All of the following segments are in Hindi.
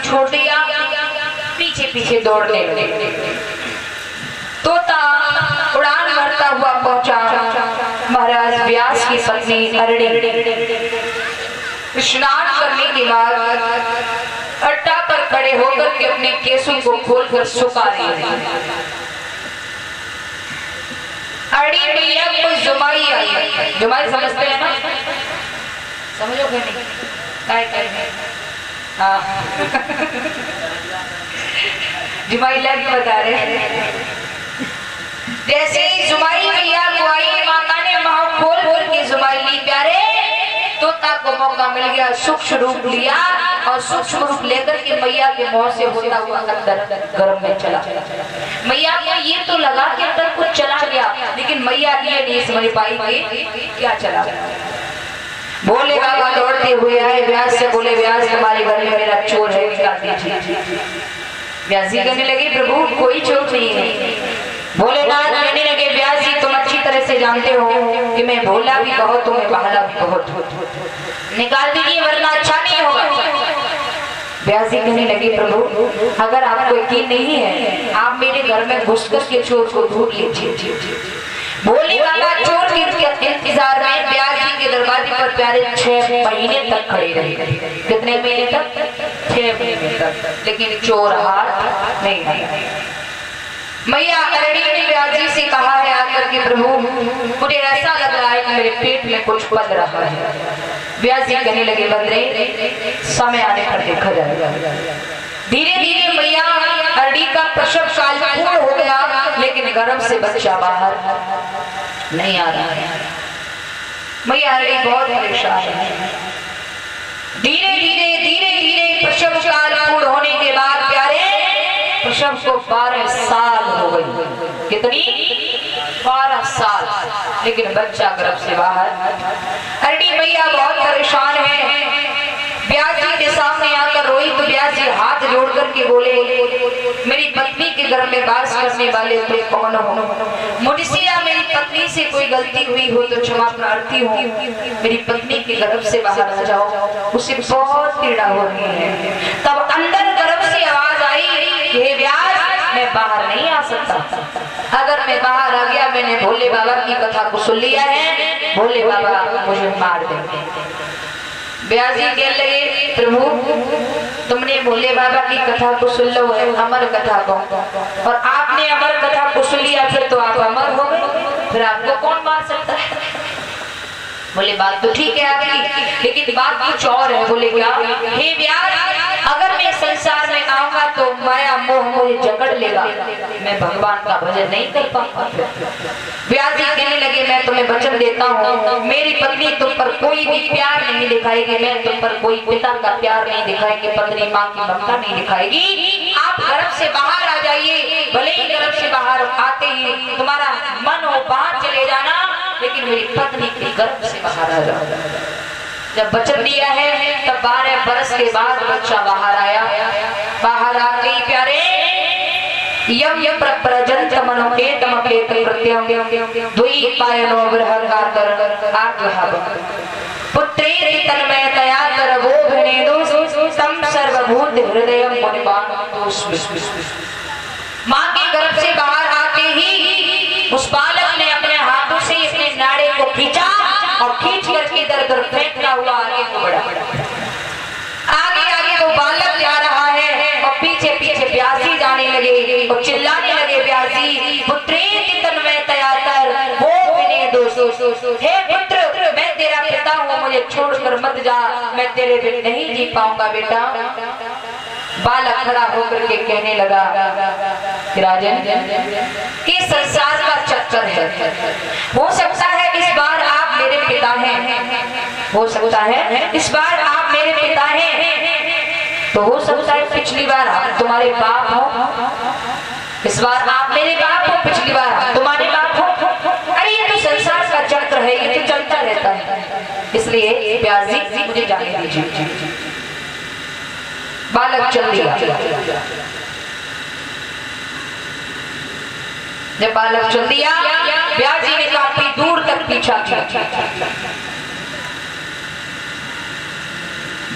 छोड़ दिया, पीछे पीछे दौड़ने लगे। तोता उड़ान भरता हुआ पहुंचा महाराज व्यास की पत्नी अरणी स्नान करने के बाद अट्टा पर खड़े होकर के अपने केसों को खोलकर सुखा रही है। अरणी मैया को जुमाई आई। जुमाई समझते हैं ना? समझोगे नहीं? हाँ जुमाई लग बता रहे। जैसे ही जुमाई मैया को आई, माता ने माँ खोल खोल के जुमाई ली। प्यारे तोता को मौका मिल गया, सूक्ष्म रूप लिया और सूक्ष्म रूप लेकर के मैया के मुंह से होता हुआ अंदर गर्भ में चला। मैया को ये तो लगा कि अंदर कुछ चला गया, लेकिन मैया ये नहीं समझ पाई कि क्या चला गया। भोले बाबा दौड़ते हुए आए, व्यास से बोले, व्यास तुम्हारे घर में मेरा चोर है, निकाल दीजिए। व्यास जी कहने लगे, प्रभु कोई चोर नहीं है। भोलेनाथ कहने लगे, व्यास जी तुम अच्छी तरह से जानते हो कि मैं भोला भी बहुत हूँ, मैं बहला भी बहुत हूँ, निकाल दीजिए वरना अच्छा नहीं होगा। व्यास जी कहने लगे, प्रभु अगर आपको यकीन नहीं है, आप मेरे घर में घुस कर के चोर को ढूंढ लीजिए। भोले बाबा चोर के इंतजार में व्यास जी के दरवाजे पर प्यारे 6 महीने तक खड़े रहे। कितने महीने तक? 6 महीने तक, लेकिन चोर हाथ नहीं आया। मैया अरणी ने व्यास जी से कहा है आकर के, प्रभु मुझे ऐसा लग रहा है कि मेरे पेट में कुछ पल रहा है। व्यास जी कहने लगे, बंदरे समय आने पर देखा जाएगा। धीरे धीरे मैया अरणी का प्रसव काल पूर्ण हो गया, लेकिन गर्भ से बच्चा बाहर नहीं आ रहा है। मैया अरणी बहुत परेशान है। धीरे धीरे धीरे धीरे प्रसव काल पूर्ण होने के बाद प्यारे प्रसव को 12 साल हो गई। कितनी? 12 साल, लेकिन बच्चा गर्भ से बाहर। अरणी मैया बहुत परेशान है। व्यास जी के सामने आकर रोई तो व्यास जी हाथ जोड़ करके बोले, मेरी पत्नी के घर में वास करने वाले तुम कौन हो? मुझसे या मेरी पत्नी से कोई गलती हुई हो तो क्षमा प्रार्थी हूँ। मेरी पत्नी के गर्भ से बाहर आ जाओ, उसे बहुत पीड़ा हो रही है। तब अंदर गर्भ से आवाज आई, हे व्यास मैं बाहर नहीं आ सकता। अगर मैं बाहर आ गया, मैंने भोले बाबा की कथा को सुन लिया है, भोले बाबा मुझे मार देंगे। व्यास जी कहने लगे, प्रभु तुमने भोले बाबा की कथा को सुन लो है, अमर कथा को, और आपने अमर कथा को सुन लिया, फिर तो आप अमर हो गए, फिर आपको कौन मार सकता है? बोले बात तो ठीक है आपकी, लेकिन बात कुछ और है। बोले क्या? हे व्यास अगर मैं संसार में आऊंगा तो माया मोह मुझे जकड़ लेगा, मैं भगवान का भजन नहीं कर पाऊंगा। व्यास जी कहने लगे, मैं तुम्हें वचन देता हूँ, मेरी पत्नी तुम पर कोई भी प्यार नहीं दिखाएगी, मैं तुम पर कोई पिता का प्यार नहीं दिखाएगी, पत्नी माँ की ममता नहीं दिखाएगी। आप गर्भ से बाहर आ जाइए, भले ही गर्भ से बाहर आते ही तुम्हारा मन हो बाहर चले जाना, लेकिन मेरी पत्नी के गर्भ से बाहर आ जाओ। जब वचन दिया है तब 12 बरस के बाद बच्चा बाहर आया। बाहर आते ही प्यारे यम यम प्रजंत मनोकेतम केत प्रत्यम द्वि पायनो बृहगातर आग्रह पुत्रेति तन्मयतया तरवो भनेदो तम सर्वभूत हृदयम मुनिमान मां के गर्भ से बाहर आते ही उस बालक ने अपने हाथों से अपने नाड़े को खींचा और खींच करके दर फेंकता हुआ आगे को बढ़ा। आगे आगे वो बालक जा रहा है और पीछे पीछे व्यास जी जाने लगे और चिल्लाने लगे, व्यास जी पुत्रेति तन्मयतया तरवो भनेदो, हे पुत्र मैं तेरा पिता हूँ, मुझे छोड़कर मत जा, मैं तेरे बिन नहीं जी पाऊंगा बेटा। बालक खड़ा होकर के कहने लगा कि राजन ये संसार का चक्कर है, हो सकता है इस बार आप मेरे पिता हैं, हो सकता है इस बार आप मेरे पिता हैं, तो हो सकता है पिछली बार आप तुम्हारे बाप हो, इस बार आप मेरे बाप हो, पिछली बार आप तुम्हारे बाप हो। अरे ये तो संसार का चक्र है, ये तो चलता रहता है, इसलिए व्यास जी मुझे जाने दीजिए। बालक चल दिया। जब बालक चल दिया, व्यास जी ने काफी दूर तक पीछा किया।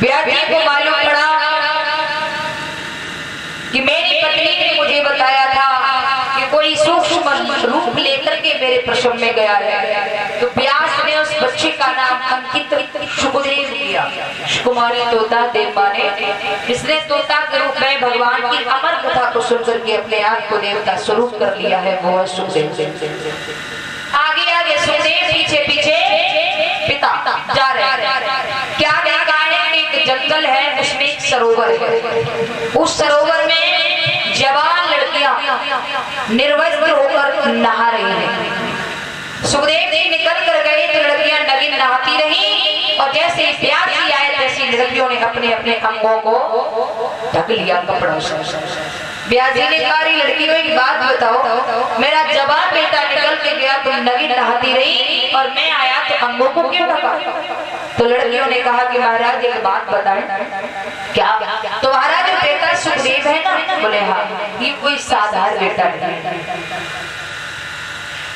व्यास जी को मालूम पड़ा मेरे प्रसव में गया है। तो व्यास ने उस बच्चे का नाम अंकित शुकदेव किया। कुमारी तोता देवता ने, जिसने तोता के रूप में भगवान की अमर कथा को सुनकर के अपने आप को देवता स्वरूप कर लिया है, वो है सुखदेव। आगे आगे सुखदेव, पीछे पीछे पिता जा रहे हैं। क्या देखा है? एक जंगल है, उसमें एक सरोवर है। उस सरोवर में जवान लड़कियां निर्वस्त्र होकर नहा रही हैं। सुखदेव जी निकल कर गए तो लड़कियां नग्न नहाती रही, और जैसे ही प्यास आए तैसी लड़कियों ने अपने अपने अंगों को ढक लिया कपड़ों से। व्यास जी ने कहा, लड़कियों एक बात बताओ, मेरा जवान बेटा निकल के गया, तुम नग्न नहाती रही, और मैं आया तो अंगों को क्यों ढका? तो लड़कियों ने कहा कि महाराज एक बात बताएं। क्या? तुम्हारा जो बेटा सुखदेव है ना? बोले हाँ। ये कोई साधारण बेटा नहीं,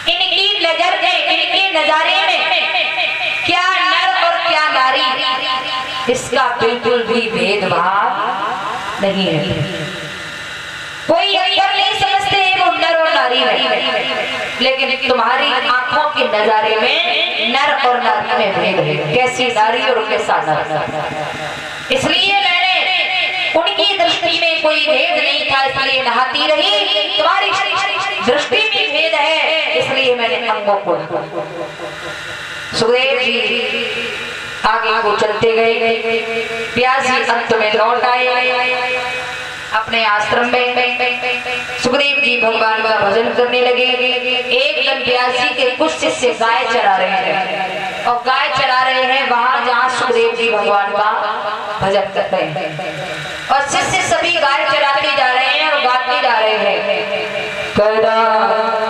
इनकी नजर में, इनके नजारे में क्या नर और क्या नारी, इसका बिल्कुल भी भेदभाव नहीं है। कोई अंतर नहीं समझते वो नर और नारी है, लेकिन तुम्हारी आंखों के नजारे में नर और नारी में भेद है। कैसी नारी और कैसा नर। इसलिए मैंने उनकी दृष्टि में कोई भेद नहीं था, इसलिए नहाती रही। तुम्हारी दृष्टि में भेद है, इसलिए मैंने अंगों को। सुखदेव जी आगे को चलते गए। व्यास जी अंत में लौट आए अपने आश्रम में। सुखदेव जी भगवान का भजन करने लगे। एक दिन व्यास जी के कुछ शिष्य गाय चरा रहे हैं, और गाय चरा रहे हैं वहां जहां सुखदेव जी भगवान का भजन कर रहे हैं, और शिष्य सभी गाय चराते जा रहे हैं और गाते जा रहे हैं। कदा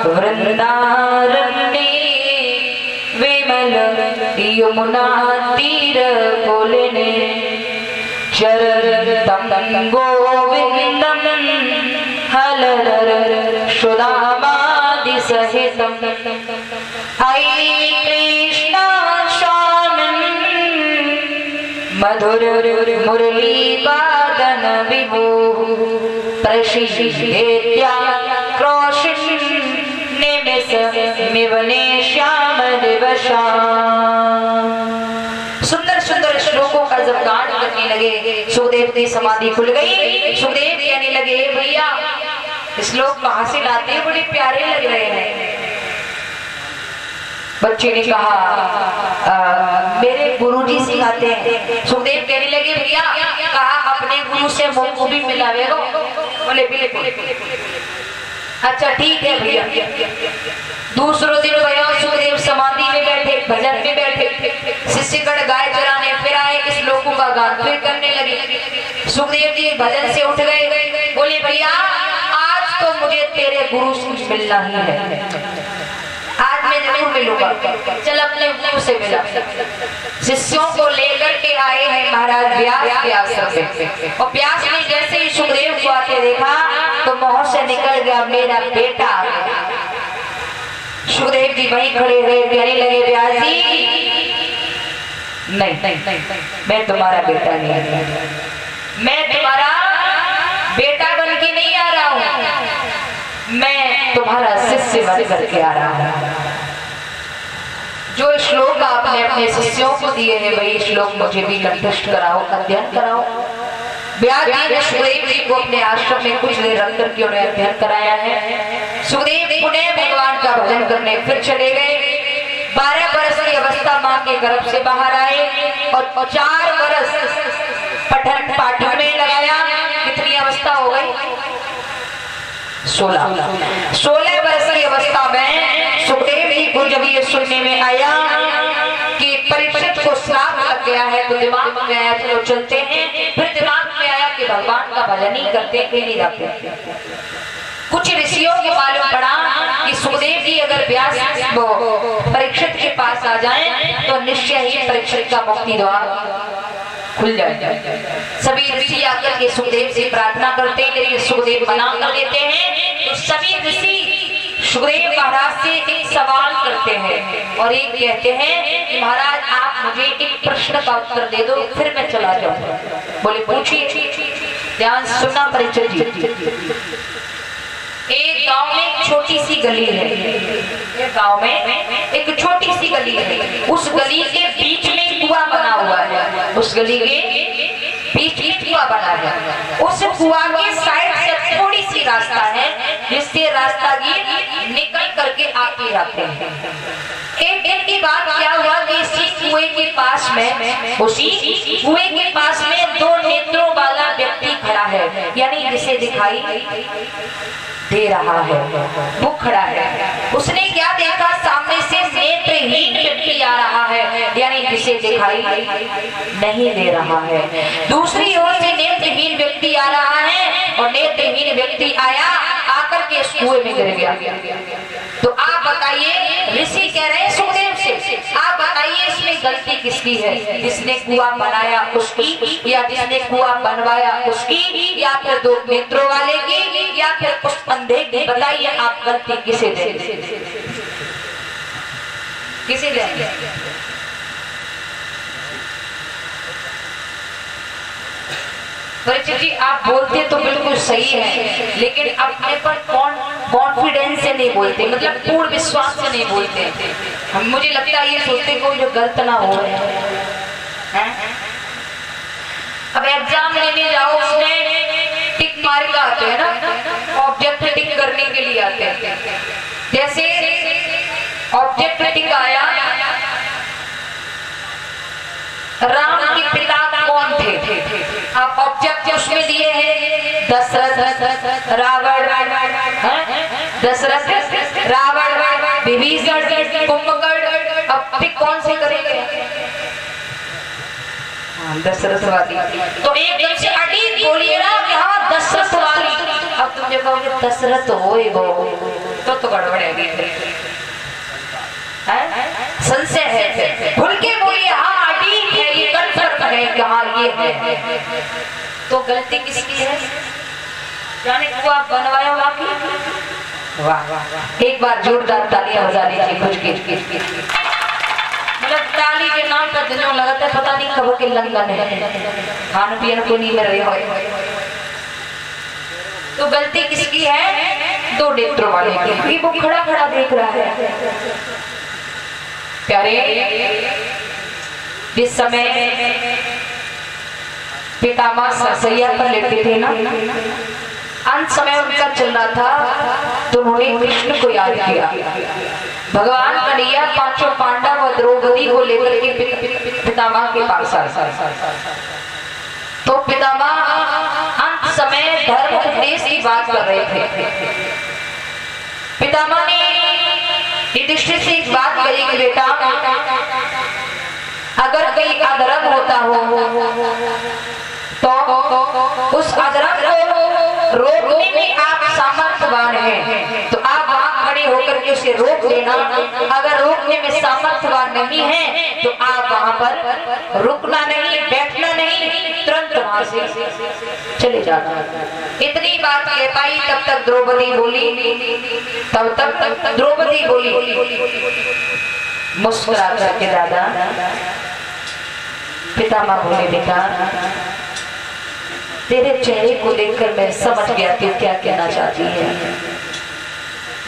वृंदारण्ये विमल यमुना तीर कोलिने शरणं गोविंदं हलधर सुदामादि सहितं। आई कृष्णा स्वामिन् मधुर मुरली वादन विभो प्रशिष्येत्या क्रोशिन् निमिष मिवने श्याम दिवसा। सुंदर सुंदर श्लोकों का जब गान करने लगे, सुखदेव की समाधि खुल गई। सुखदेव कहने लगे, भैया श्लोक कहां से लाते हैं, बड़े प्यारे लग रहे हैं। बच्चे ने कहा मेरे गुरुजी सिखाते हैं। सुखदेव कहने लगे, भैया कहा अपने गुरु से मुंह को भी मिलावेगा? बोले बिल्कुल। अच्छा ठीक है भैया। दूसरों दिन भैया सुखदेव समाधि में बैठे, भजन में बैठे, शिष्यगण गाय चराने फिर आए, इस लोगों का गान फिर करने लगे। सुखदेव जी भजन से उठ गए, बोले भैया आज तो मुझे तेरे गुरु से मिलना ही है, आज मैं जरूर मिलूंगा, चल अपने गुरु से मिला। शिष्यों को लेकर के आए हैं महाराज व्यास के आश्रम में, और व्यास ने जैसे ही सुखदेव को आते देखा तो मुंह से निकल गया, मेरा बेटा आ गया। सुखदेव जी वहीं खड़े रहे, कहने लगे व्यास जी नहीं, मैं तुम्हारा बेटा नहीं, मैं तुम्हारा बेटा बन के नहीं आ रहा हूं, मैं तुम्हारा शिष्य बन करके आ रहा हूं। जो श्लोक आपने अपने शिष्यों को दिए हैं वही श्लोक मुझे भी कंठस्थ कराओ, अध्ययन कराओ। व्यास जी ने सुखदेव जी को अपने आश्रम में कुछ देर रख करके उन्हें अध्ययन कराया है। सुखदेव पुनः भगवान का भजन करने फिर चले गए। 12 वर्ष की अवस्था मां के गर्भ से बाहर आए, और 4 वर्ष पठन पाठन में लगाया। कितनी अवस्था हो गई? 16 वर्ष की अवस्था में सुखदेव जी को जब ये सुनने में आया कि परीक्षित को श्राप लग गया है, तो दिमाग में आया चलो चलते हैं। फिर दिमाग में आया कि भगवान का भजन ही करते क्यों नहीं रखते। कुछ ऋषियों को मालूम पड़ा कि सुखदेव जी अगर व्यास परीक्षित के पास आ जाएं तो निश्चय ही परीक्षित का मुक्ति द्वार खुल जाए। सभी ऋषि आकर के सुखदेव से प्रार्थना करते हैं, लेकिन सुखदेव मना कर देते हैं। तो सभी ऋषि सुखदेव महाराज से एक सवाल करते हैं, और एक कहते हैं कि महाराज आप मुझे एक प्रश्न का उत्तर दे दो, फिर मैं चला जाऊंगा। बोले पूछिए। ध्यान सुनना परीक्षित जी। एक एक गांव में एक छोटी सी गली है, एक गांव में एक छोटी सी गली है। उस गली के बीच में कुआं बना हुआ है, उस गली के बीच में कुआं बना है। उस कुआं के साइड से थोड़ी सी रास्ता है जिससे रास्तागीर निकल करके आते जाते हैं। एक दिन की बात क्या हुआ कि इसी कुएं के पास में, उसी कुएं के पास में दो नेत्रों वाला व्यक्ति खड़ा है, यानी जिसे दिखाई दे रहा है वो खड़ा है। उसने क्या देखा, सामने से नेत्रहीन व्यक्ति आ रहा है, यानी जिसे दिखाई नहीं दे रहा है। दूसरी ओर से नेत्रहीन व्यक्ति आ रहा है और नेत्रहीन व्यक्ति आया, आकर के इस कुएं में गिर गया। तो आप बताइए, ऋषि कह रहे हैं सुखदेव से, आप बताइए इसमें गलती किसकी है? जिसने कुआं बनाया उसकी, या जिसने कुआं बनवाया उसकी, या फिर दो नेत्रों वाले की, या फिर उस अंधे की? बताइए आप गलती किसे देंगे? किसे देंगे? परीक्षित जी, आप बोलते तो बिल्कुल सही है, लेकिन अपने पर कॉन्फिडेंस से नहीं बोलते, मतलब पूर्ण विश्वास से नहीं बोलते। हम मुझे लगता है ये सोचते कोई जो गलत ना हो। अब एग्जाम लेने जाओ, उसमें टिक मार के आते हैं ना, ऑब्जेक्ट टिक करने के लिए आते हैं। जैसे ऑब्जेक्ट टिक आया, राम के पिता कौन थे? आप ऑब्जेक्ट उसमें दिए हैं, दशरथ, रावण, दशरथ, रावण, विभीषण, कुंभकर्ण। अब टिक कौन से करेंगे? दशरथ वाली। तो एकदम से अड़ी बोलिए ना कि हाँ दशरथ वाली। अब तुम जो कहोगे दशरथ हो तो गड़बड़ है, संशय है। भूल के बोलिए हाँ ठीक है, ये कन्फर्म है कि हाँ ये है। तो गलती किसकी है? जाने कुआं बनवाया हुआ की? वाह वाह, एक बार जोरदार तालियां बजा लीजिए कुछ की। मतलब ताली के नाम पर जो लगाता है, पता नहीं कब के लंगन है, खान पियन को नहीं मिल रही हो। तो गलती किसकी है? दो नेत्रों वाले की। वो खड़ा खड़ा देख रहा है। प्यारे, जिस समय पितामह सरसैया पर लेटे थे ना, अंत समय उनका चल रहा था, तो उन्होंने कृष्ण को याद किया। भगवान कन्हैया पांचों पांडव और द्रौपदी को लेकर के पितामह के पास आए। तो पितामह अंत समय धर्म उपदेश की बात कर रहे थे। पितामह ने युधिष्ठिर से एक बात कही कि बेटा, अगर कहीं अधर्म होता हो तो उस अधर्म को रोकने में आप सामर्थ्यवान हैं, तो आप वहां खड़े होकर के उसे रोक देना। अगर रोकने में सामर्थ्यवान नहीं है तो आप वहां पर रुकना नहीं, बैठना नहीं, तुरंत वहां से चले जाना। इतनी बात कह पाई, तब तक द्रौपदी बोली, तब तक द्रौपदी बोली मुस्कुरा करके, दादा। पितामह बोले बेटा, तेरे चेहरे को देखकर मैं समझ गया तू क्या कहना चाहती है।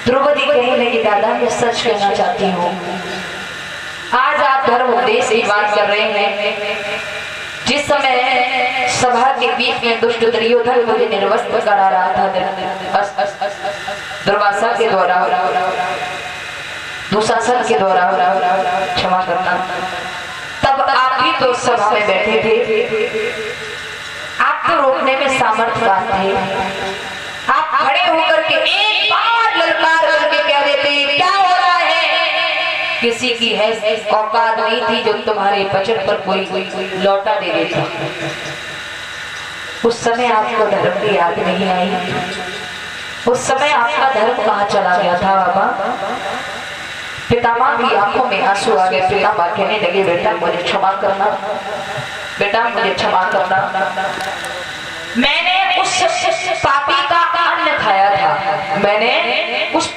द्रौपदी कहने लगी, दादा मैं सच कहना चाहती हूँ। आज आप धर्म उपदेश की बात कर रहे हैं। जिस समय सभा के बीच में दुष्ट दुर्योधन मुझे निर्वस्त्र करा रहा था दुर्वासा के द्वारा, दुशासन के द्वारा, क्षमा करना, तब आप भी तो सभा में बैठे थे। आप तो रोकने में सामर्थ्यवान थे। आप खड़े होकर के एक बार ललकार करके कह देते क्या हो रहा है। किसी की है औकात नहीं थी जो तुम्हारे वचन पर कोई लौटा दे देता। उस समय आपको धर्म की याद नहीं आई। उस समय आपका धर्म कहाँ चला गया था बाबा। पितामह की आंखों में आंसू आ गए। पितामह कहने लगे, बेटा मुझे क्षमा करना, बेटा मुझे क्षमा करना। मैंने उस पापी का अन्न खाया था, मैंने उस